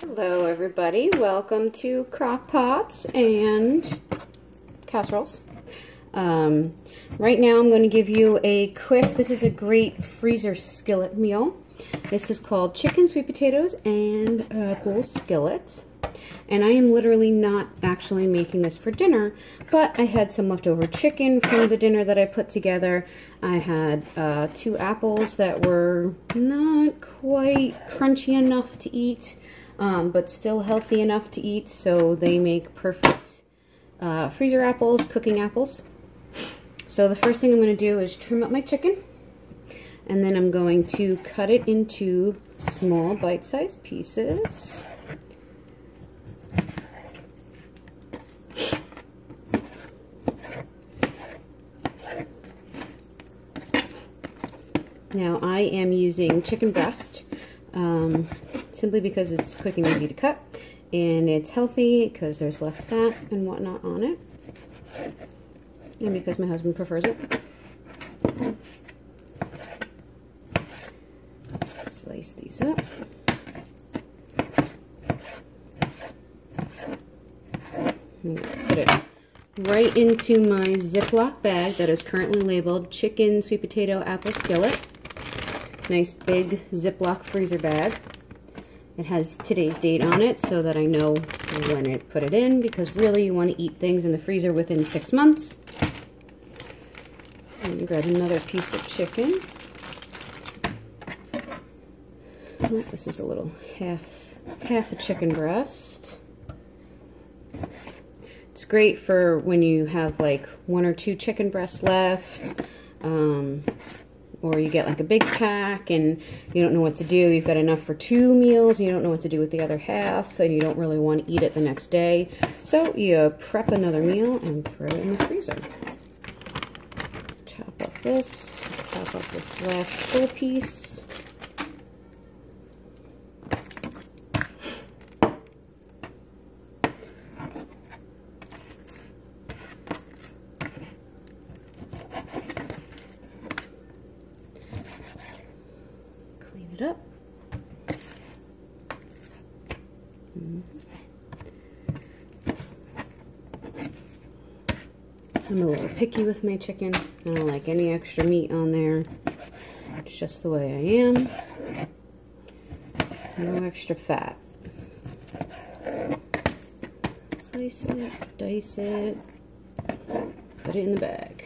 Hello everybody, welcome to crock pots and casseroles. Right now I'm going to give you a quick, this is a great freezer skillet meal. This is called chicken, sweet potatoes, and apple skillet. And I am literally not actually making this for dinner, but I had some leftover chicken from the dinner that I put together. I had 2 apples that were not quite crunchy enough to eat, but still healthy enough to eat, so they make perfect freezer apples, cooking apples. So the first thing I'm going to do is trim up my chicken, and then I'm going to cut it into small bite-sized pieces. Now I am using chicken breast simply because it's quick and easy to cut, and it's healthy because there's less fat and whatnot on it, and because my husband prefers it. Slice these up. I'm going to put it right into my Ziploc bag that is currently labeled chicken, sweet potato, apple skillet. Nice big Ziploc freezer bag. It has today's date on it so that I know when I put it in, because really you want to eat things in the freezer within 6 months. I'm going to grab another piece of chicken. Oh, this is a little half a chicken breast. It's great for when you have like 1 or 2 chicken breasts left, or you get like a big pack and you don't know what to do. You've got enough for 2 meals and you don't know what to do with the other half, and you don't really want to eat it the next day. So you prep another meal and throw it in the freezer. Chop up this last full piece. Up. I'm a little picky with my chicken. I don't like any extra meat on there. It's just the way I am. No extra fat. Slice it, dice it, put it in the bag.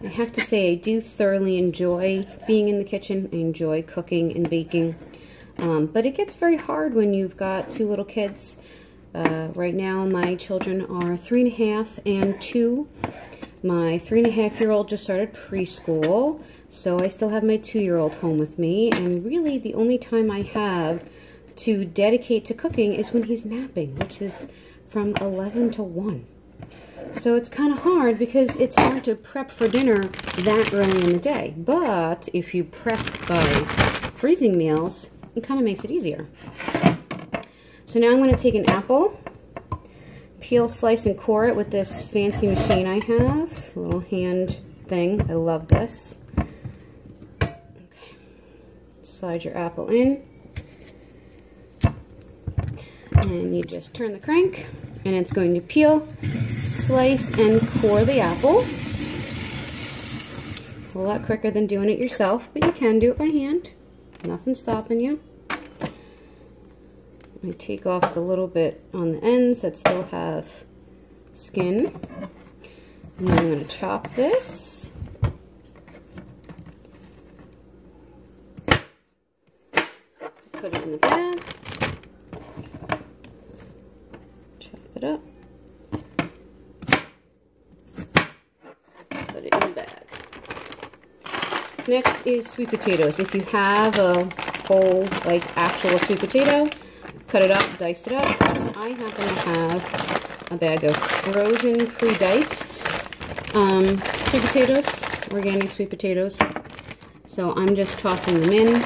I have to say, I do thoroughly enjoy being in the kitchen. I enjoy cooking and baking, but it gets very hard when you've got 2 little kids. Right now my children are 3.5 and 2. My 3.5-year-old just started preschool, so I still have my 2-year-old home with me, and really the only time I have to dedicate to cooking is when he's napping, which is from 11 to 1. So it's kind of hard because it's hard to prep for dinner that early in the day. But if you prep by freezing meals, it kind of makes it easier. So now I'm going to take an apple, peel, slice, and core it with this fancy machine I have. A little hand thing. I love this. Okay. Slide your apple in. And you just turn the crank, and it's going to peel, slice, and core the apple. A lot quicker than doing it yourself, but you can do it by hand. Nothing's stopping you. I take off the little bit on the ends that still have skin. And then I'm going to chop this. Put it in the bag. Chop it up. Put it in the bag. Next is sweet potatoes. If you have a whole, like, actual sweet potato, cut it up, dice it up. I happen to have a bag of frozen, pre-diced sweet potatoes, organic sweet potatoes. So I'm just tossing them in.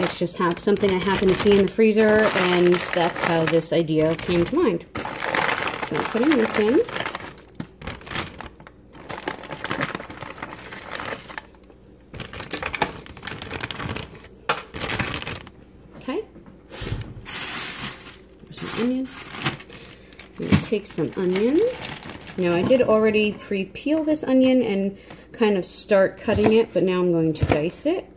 It's just something I happen to see in the freezer, and that's how this idea came to mind. So I'm putting this in. take some onion. Now I did already pre-peel this onion and kind of start cutting it, but now I'm going to dice it.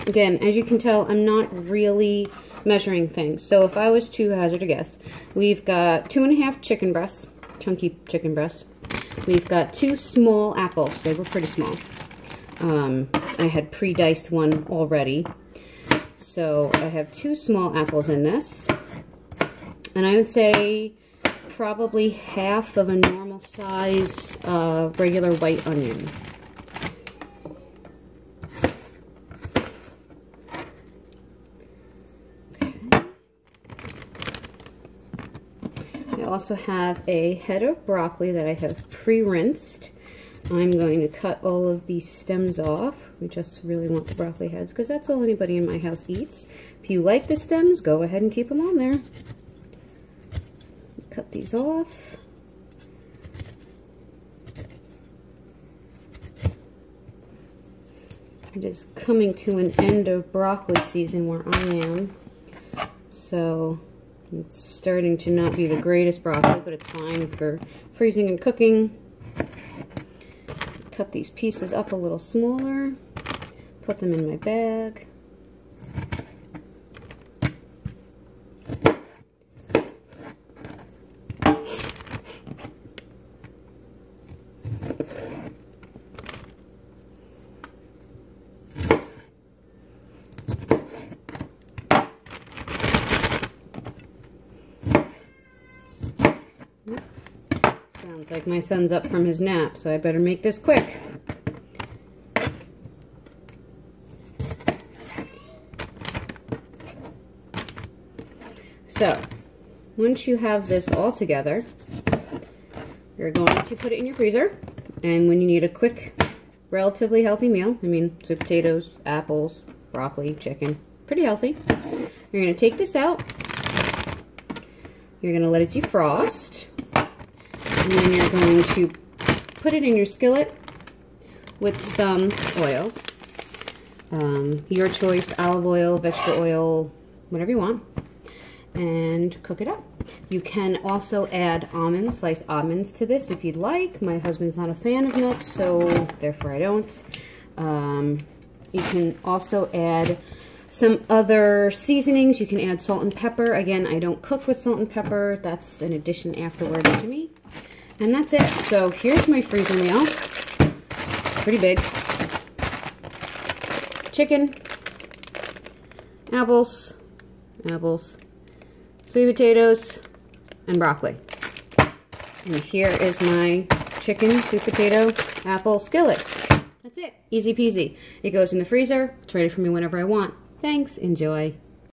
Again, as you can tell, I'm not really measuring things. So if I was to hazard a guess, we've got 2.5 chicken breasts, chunky chicken breasts. We've got 2 small apples. They were pretty small. I had pre-diced one already. So I have 2 small apples in this. And I would say probably half of a normal size regular white onion. I also have a head of broccoli that I have pre-rinsed. I'm going to cut all of these stems off. We just really want the broccoli heads because that's all anybody in my house eats. If you like the stems, go ahead and keep them on there. Cut these off. It is coming to an end of broccoli season where I am. So it's starting to not be the greatest broccoli, but it's fine for freezing and cooking. Cut these pieces up a little smaller, put them in my bag. Sounds like my son's up from his nap, so I better make this quick. So, once you have this all together, you're going to put it in your freezer, and when you need a quick, relatively healthy meal, I mean, sweet potatoes, apples, broccoli, chicken, pretty healthy, you're going to take this out, you're going to let it defrost, and then you're going to put it in your skillet with some oil. Your choice, olive oil, vegetable oil, whatever you want, and cook it up. You can also add almonds, sliced almonds to this if you'd like. My husband's not a fan of nuts, so therefore I don't. You can also add some other seasonings. You can add salt and pepper. Again, I don't cook with salt and pepper. That's an addition afterwards to me. And that's it. So here's my freezer meal. Pretty big. Chicken, apples, sweet potatoes, and broccoli. And here is my chicken, sweet potato, apple skillet. That's it. Easy peasy. It goes in the freezer. It's ready for me whenever I want. Thanks. Enjoy.